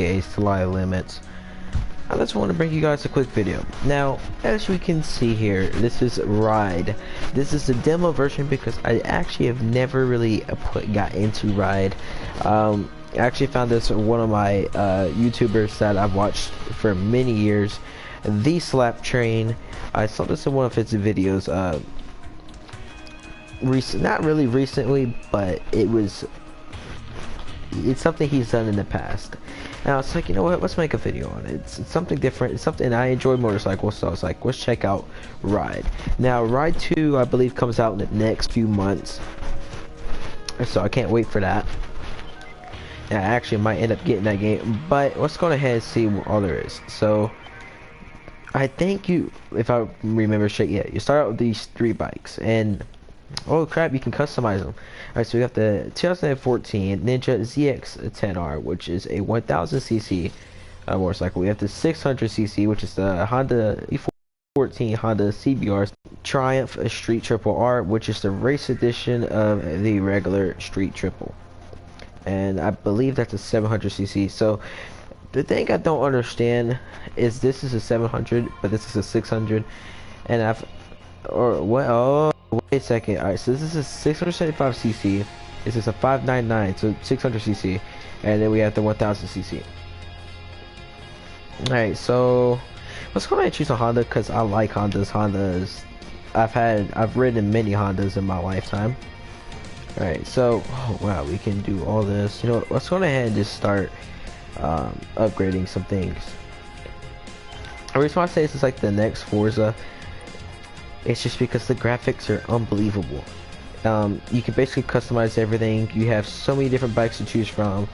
aka Sly Limits. I just want to bring you guys a quick video. Now, as we can see here, this is Ride. This is the demo version because I actually have never really got into Ride. I actually found this on one of my YouTubers that I've watched for many years, The Slap Train. I saw this in one of his videos, not really recently, but it's something he's done in the past. And I was like, you know what, let's make a video on it. It's something different. It's something, I enjoy motorcycles, so I was like, let's check out Ride. Now, Ride 2, I believe, comes out in the next few months, so I can't wait for that. And I actually might end up getting that game, but let's go ahead and see what all there is. So, I think if I remember straight, yeah, you start out with these 3 bikes, and oh crap, you can customize them. Alright, so we have the 2014 Ninja ZX-10R, which is a 1000cc motorcycle. We have the 600cc, which is the Honda E14 Honda CBR. Triumph Street Triple R, which is the race edition of the regular Street Triple. And I believe that's a 700cc. So the thing I don't understand is this is a 700, but this is a 600. And wait a second. Alright, so this is a 675cc. This is a 599, so 600cc. And then we have the 1000cc. Alright, so let's go ahead and choose a Honda because I like Hondas. I've ridden many Hondas in my lifetime. Alright, so oh wow, we can do all this. You know what, let's go ahead and just start upgrading some things. The reason why I say this is like the next Forza, it's just because the graphics are unbelievable. You can basically customize everything. You have so many different bikes to choose from.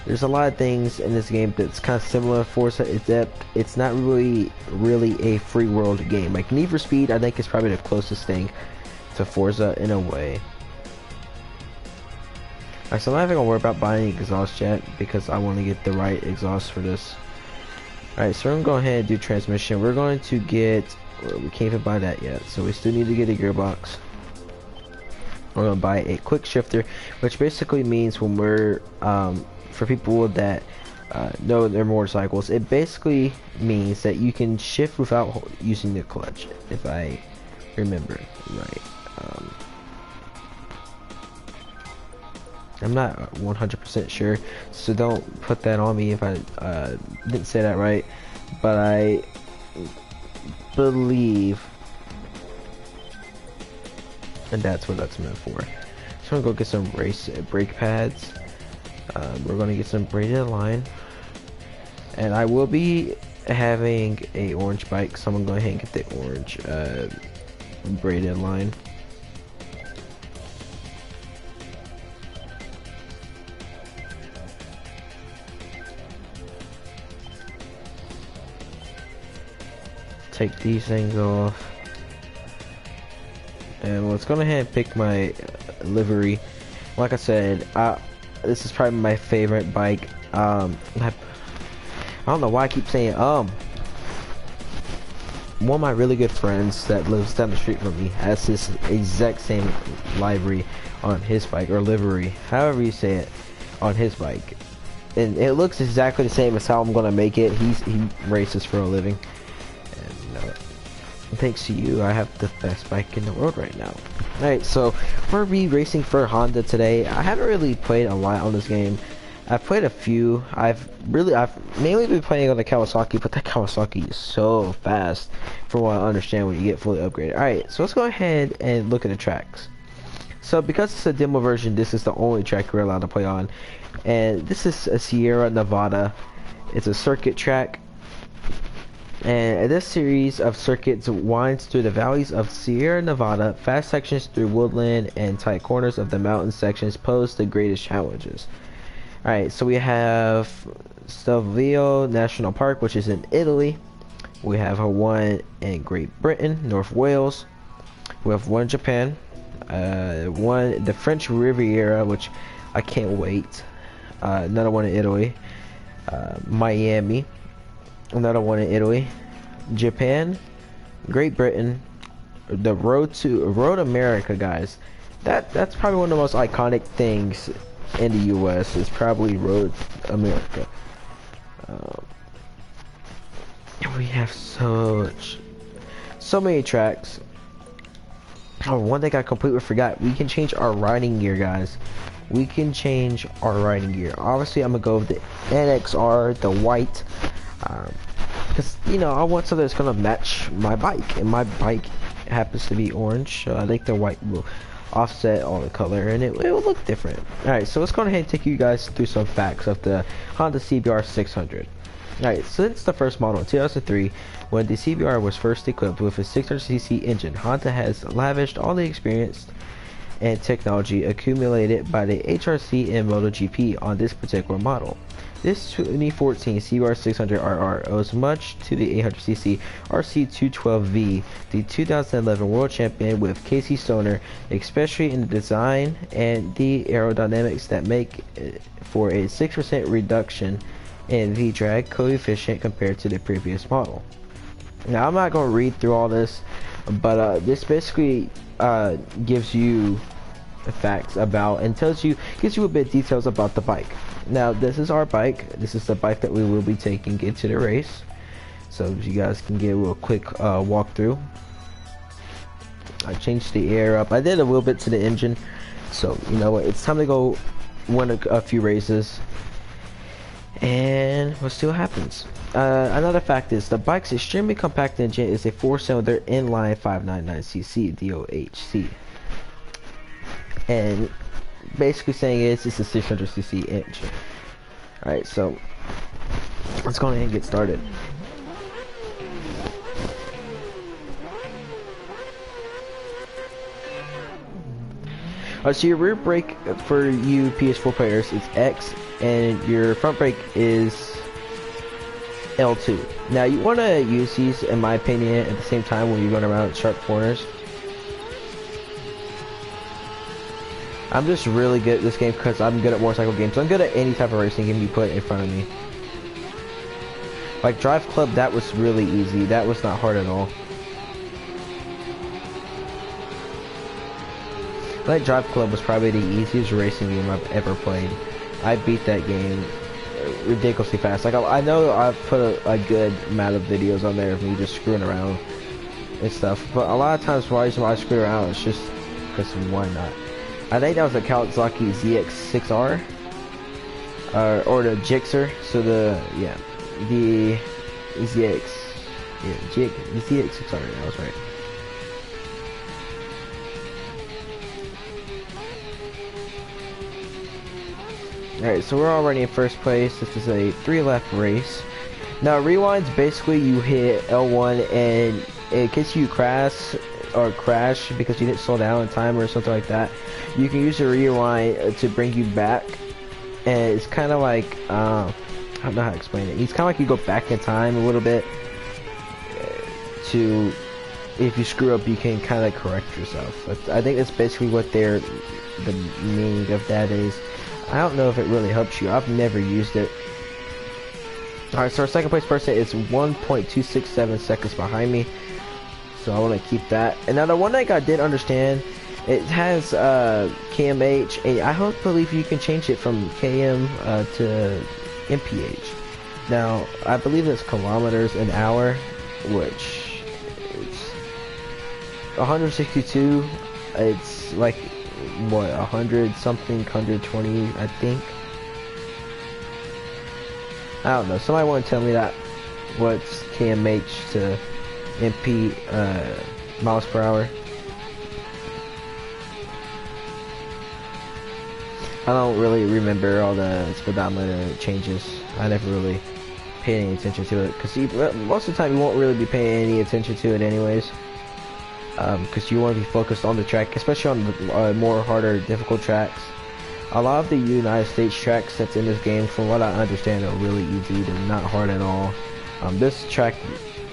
There's a lot of things in this game that's kind of similar to Forza, except it's not really a free world game. Like Need for Speed, I think is probably the closest thing to Forza in a way. Alright, so I'm not even gonna worry about buying exhaust yet because I want to get the right exhaust for this. Alright, so we're gonna go ahead and do transmission. We're going to get, well, we can't even buy that yet, so we still need to get a gearbox. We're gonna buy a quick shifter, which basically means when we're for people that know their motorcycles, it basically means that you can shift without using the clutch, if I remember right. I'm not 100% sure, so don't put that on me if I didn't say that right, but I believe, and that's what that's meant for. So I'm gonna go get some brake pads. We're gonna get some braided line, and I will be having a orange bike, so I'm gonna go ahead and get the orange braided line. Take these things off, and let's go ahead and pick my livery. Like I said, this is probably my favorite bike. I don't know why I keep saying one of my really good friends that lives down the street from me has this exact same livery on his bike, or livery, however you say it, on his bike, and it looks exactly the same as how I'm gonna make it. He races for a living. Thanks to you, I have the best bike in the world right now. Alright, so we're racing for Honda today. I haven't really played a lot on this game. I've played a few. I've mainly been playing on the Kawasaki, but that Kawasaki is so fast from what I understand when you get fully upgraded. Alright, so let's go ahead and look at the tracks. So because it's a demo version, this is the only track we're allowed to play on. And this is a Sierra Nevada. It's a circuit track. And this series of circuits winds through the valleys of Sierra Nevada. Fast sections through woodland and tight corners of the mountain sections pose the greatest challenges. Alright, so we have Stelvio National Park, which is in Italy. We have one in Great Britain, North Wales. We have one in Japan. The French Riviera, which I can't wait. Another one in Italy. Miami. Another one in Italy, Japan, Great Britain, the Road America, guys. That's probably one of the most iconic things in the U.S. is probably Road America. we have so many tracks. Oh, one thing I completely forgot. We can change our riding gear, guys. We can change our riding gear. Obviously, I'm gonna go with the NXR, the white, because you know I want something that's gonna match my bike, and my bike happens to be orange, so I think the white will offset all the color, and it will look different. All right, so let's go ahead and take you guys through some facts of the Honda CBR 600. Alright, since the first model in 2003, when the CBR was first equipped with a 600cc engine, Honda has lavished all the experience and technology accumulated by the HRC and MotoGP on this particular model. This 2014 CBR 600RR owes much to the 800cc RC212V, the 2011 world champion with Casey Stoner, especially in the design and the aerodynamics that make for a 6% reduction in the drag coefficient compared to the previous model. Now I'm not going to read through all this, but this basically gives you facts about and gives you a bit of details about the bike. Now this is our bike. This is the bike that we will be taking into the race. So you guys can get a real quick walkthrough. I changed the air up. I did a little bit to the engine. So you know what? It's time to go win a few races. And we'll see what happens. Another fact is the bike's extremely compact engine is a 4-cylinder inline 599cc DOHC, and basically saying it's a 600cc engine. Alright, so let's go ahead and get started. So your rear brake for you PS4 players is X, and your front brake is L2. Now you want to use these, in my opinion, at the same time when you're going around sharp corners. I'm just really good at this game because I'm good at motorcycle games. So I'm good at any type of racing game you put in front of me. Like Drive Club, that was really easy. That was not hard at all. Like Drive Club was probably the easiest racing game I've ever played. I beat that game ridiculously fast. Like I know I've put a good amount of videos on there of me just screwing around and stuff, but a lot of times why I screw around is just because why not? I think that was a Kawasaki ZX6R or the Gixxer. So the ZX, the ZX6R. That was right. Alright, so we're already in first place. This is a 3-lap race. Now rewinds, basically you hit L1 and in case you crash because you didn't slow down in time or something like that, you can use the rewind to bring you back. And it's kind of like, I don't know how to explain it. It's kind of like you go back in time a little bit to, if you screw up, you can kind of correct yourself. I think that's basically what the meaning of that is. I don't know if it really helps you. I've never used it. Alright, so our second place person is 1.267 seconds behind me. So I want to keep that. And now the one thing I did understand, it has KMH, and I believe you can change it from KM to MPH. Now, I believe it's kilometers an hour, which is 162. It's like what, 100 something, 120, I think. I don't know. Somebody want to tell me that. What's KMH to MP miles per hour? I don't really remember all the speedometer changes. I never really paid any attention to it because most of the time you won't really be paying any attention to it anyways. Because you want to be focused on the track, especially on the more harder, difficult tracks. A lot of the United States tracks that's in this game, from what I understand, are really easy. They're not hard at all. This track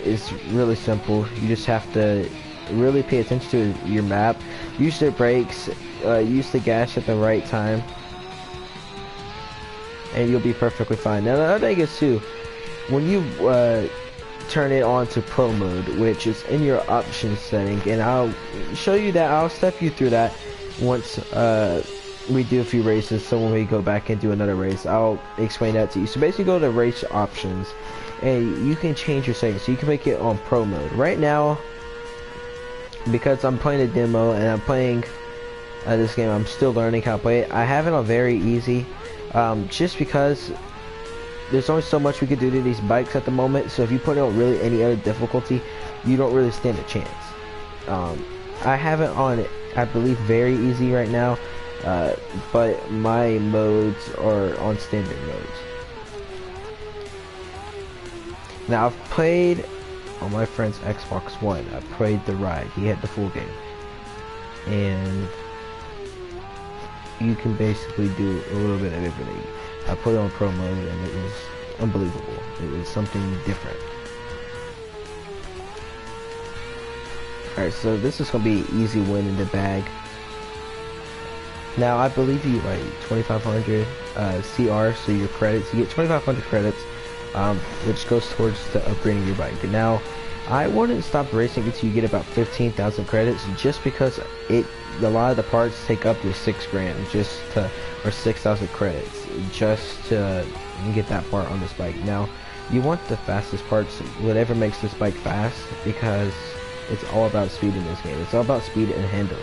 is really simple. You just have to really pay attention to your map, use the brakes, use the gas at the right time, and you'll be perfectly fine. Now the other thing is too, when you turn it on to pro mode, which is in your options setting, and I'll show you that. I'll step you through that once we do a few races. So when we go back and do another race, I'll explain that to you. So basically go to race options, and you can change your settings. So you can make it on pro mode. Right now, because I'm playing a demo and I'm playing this game, I'm still learning how to play it. I have it on very easy, just because there's only so much we could do to these bikes at the moment. So if you put it on really any other difficulty, you don't really stand a chance. I have it on, I believe, very easy right now, but my modes are on standard modes. Now I've played on my friend's Xbox One. I played the ride. He had the full game, and you can basically do a little bit of everything. I put it on pro mode and it was unbelievable. It was something different. Alright, so this is going to be an easy win in the bag. Now, I believe you like 2,500 CR, so your credits, you get 2,500 credits, which goes towards the upgrading your bike. And now, I wouldn't stop racing until you get about 15,000 credits, just because a lot of the parts take up your 6 grand, or 6,000 credits, just to get that part on this bike. Now, you want the fastest parts, whatever makes this bike fast, because it's all about speed in this game. It's all about speed and handling.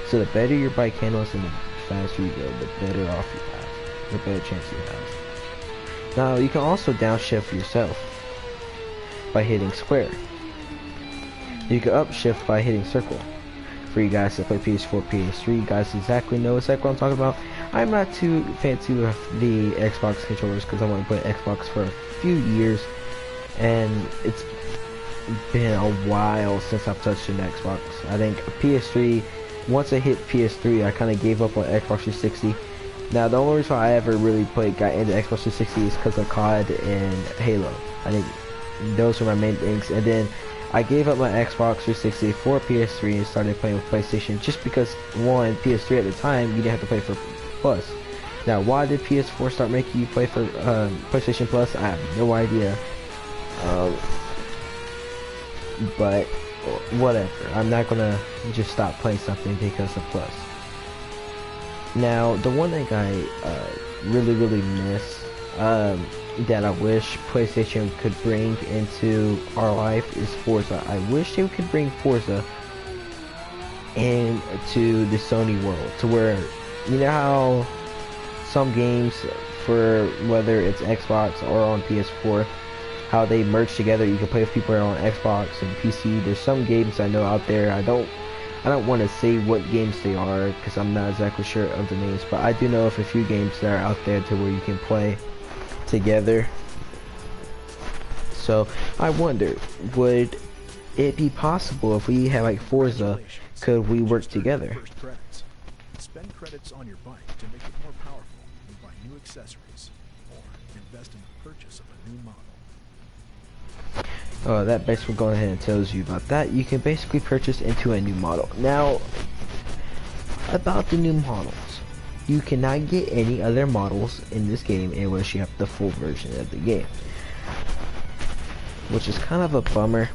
So the better your bike handles and the faster you go, the better off you have, the better chance you have. Now, you can also downshift yourself by hitting square. You can upshift by hitting circle. For you guys that play PS4, PS3, you guys exactly know what I'm talking about. I'm not too fancy with the Xbox controllers because I want to play Xbox for a few years, and it's been a while since I've touched an Xbox. I think PS3, once I hit PS3, I kind of gave up on Xbox 360. Now, the only reason I ever really got into Xbox 360 is because of COD and Halo. I think those are my main things. And then I gave up my Xbox 360 for PS3 and started playing with PlayStation, just because, one, PS3 at the time, you didn't have to pay for Plus. Now, why did PS4 start making you play for PlayStation Plus? I have no idea. But whatever. I'm not gonna just stop playing something because of Plus. Now, the one thing I really miss, that I wish PlayStation could bring into our life, is Forza. I wish they could bring Forza into the Sony world, to where, you know how some games, for whether it's Xbox or on PS4, how they merge together, you can play with people on Xbox and PC. There's some games I know out there, I don't want to say what games they are because I'm not exactly sure of the names, but I do know of a few games that are out there to where you can play together. So I wonder, would it be possible if we had like Forza, could we work together? Spend credits on your bike to make it more powerful and buy new accessories, or invest in the purchase of a new model. Oh, that basically going ahead and tells you about that. You can basically purchase into a new model. Now, about the new models, you cannot get any other models in this game unless you have the full version of the game, which is kind of a bummer.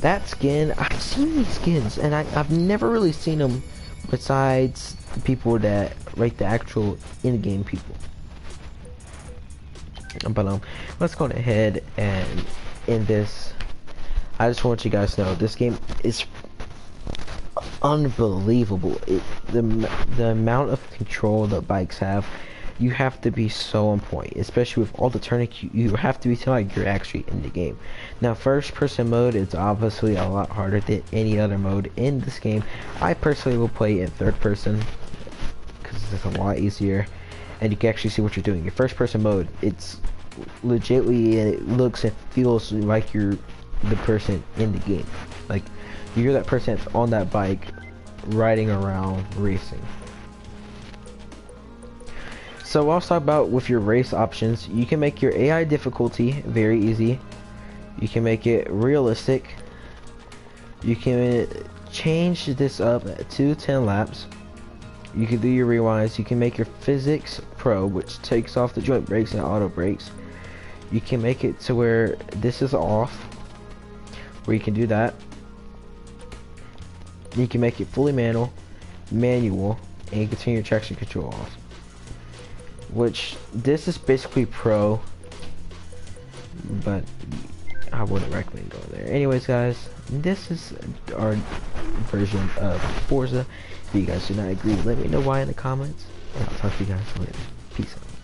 That skin, I've seen these skins, and I've never really seen them besides the people that rate the actual in-game people. But let's go ahead and end this. I just want you guys to know this game is unbelievable. The amount of control that bikes have, you have to be so on point, especially with all the turning. You have to be like you're actually in the game. Now, first person mode is obviously a lot harder than any other mode in this game. I personally will play in third person because it's a lot easier, and you can actually see what you're doing. Your first person mode, it's legitly, it looks and feels like you're the person in the game, like you're that person that's on that bike riding around racing. So I'll talk about with your race options. You can make your AI difficulty very easy. You can make it realistic. You can change this up to 10 laps. You can do your rewinds. You can make your physics pro, which takes off the joint brakes and auto brakes. You can make it to where this is off, where you can do that. You can make it fully manual, and you can turn your traction control off. Which, this is basically pro. but I wouldn't recommend going there. Anyways, guys, this is our version of Forza. If you guys do not agree, let me know why in the comments, and I'll talk to you guys later. Peace out.